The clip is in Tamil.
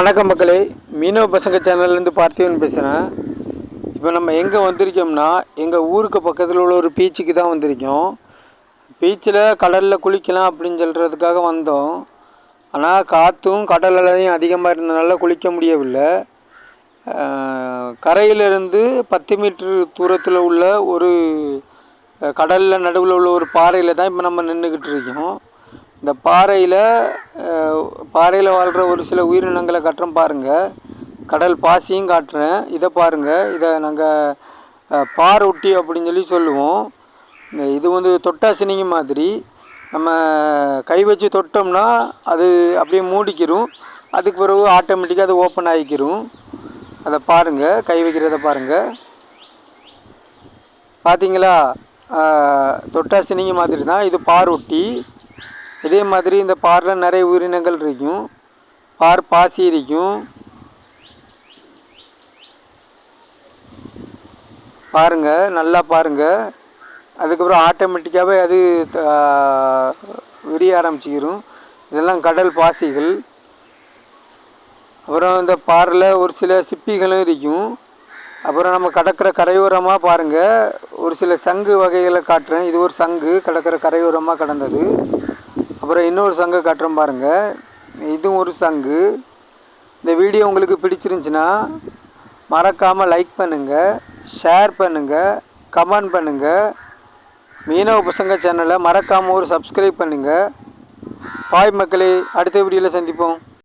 வணக்கம் மக்களே, மீனவ பசங்க சேனல்லேருந்து பார்த்திவன் பேசுகிறேன். இப்போ நம்ம எங்கே வந்திருக்கோம்னா, எங்கள் ஊருக்கு பக்கத்தில் உள்ள ஒரு பீச்சுக்கு தான் வந்திருக்கோம். பீச்சில் கடலில் குளிக்கலாம் அப்படின்னு சொல்கிறதுக்காக வந்தோம். ஆனால் காற்றும் கடல் அலையும் அதிகமாக இருந்ததுனால குளிக்க முடியவில்லை. கரையிலிருந்து 10 மீட்டர் தூரத்தில் உள்ள ஒரு கடலில் நடுவில் உள்ள ஒரு பாறையில் தான் இப்போ நம்ம நின்றுக்கிட்டு இருக்கோம். இந்த பாறையில் வாழ்கிற ஒரு சில உயிரினங்களை காட்டுறோம் பாருங்கள். கடல் பாசியும் காட்டுறேன். இதை பாருங்கள். இதை நாங்கள் பாரொட்டி அப்படின்னு சொல்லி சொல்லுவோம். இது வந்து தொட்டாசினிங்க மாதிரி. நம்ம கை வச்சு தொட்டோம்னா அது அப்படியே மூடிக்கிறோம். அதுக்கு பிறகு ஆட்டோமேட்டிக்காக அது ஓப்பன் ஆகிக்கிறோம். அதை பாருங்கள், கை வைக்கிறத பாருங்கள். பார்த்தீங்களா? தொட்டாசினிங்க மாதிரி தான் இது பாரொட்டி. இதே மாதிரி இந்த பாரில் நிறைய உயிரினங்கள் இருக்கும். பாசி இருக்கும் பாருங்கள், நல்லா பாருங்கள். அதுக்கப்புறம் ஆட்டோமேட்டிக்காகவே அது விரிய ஆரம்பிச்சிக்கிறோம். இதெல்லாம் கடல் பாசிகள். அப்புறம் இந்த பாரில் ஒரு சில சிப்பிகளும் இருக்கும். அப்புறம் நம்ம கடற்கிற கரையோரமாக பாருங்கள், ஒரு சில சங்கு வகைகளை காட்டுறேன். இது ஒரு சங்கு கடற்கிற கரையோரமாக கடந்தது. அப்புறம் இன்னொரு சங்கு காட்டுறோம் பாருங்கள். இதுவும் ஒரு சங்கு. இந்த வீடியோ உங்களுக்கு பிடிச்சிருந்துச்சின்னா மறக்காமல் லைக் பண்ணுங்கள், ஷேர் பண்ணுங்கள், கமெண்ட் பண்ணுங்கள். மீனவ பசங்க சேனலை மறக்காமல் ஒரு சப்ஸ்கிரைப் பண்ணுங்கள். பாய் மக்களே, அடுத்த வீடியோவில் சந்திப்போம்.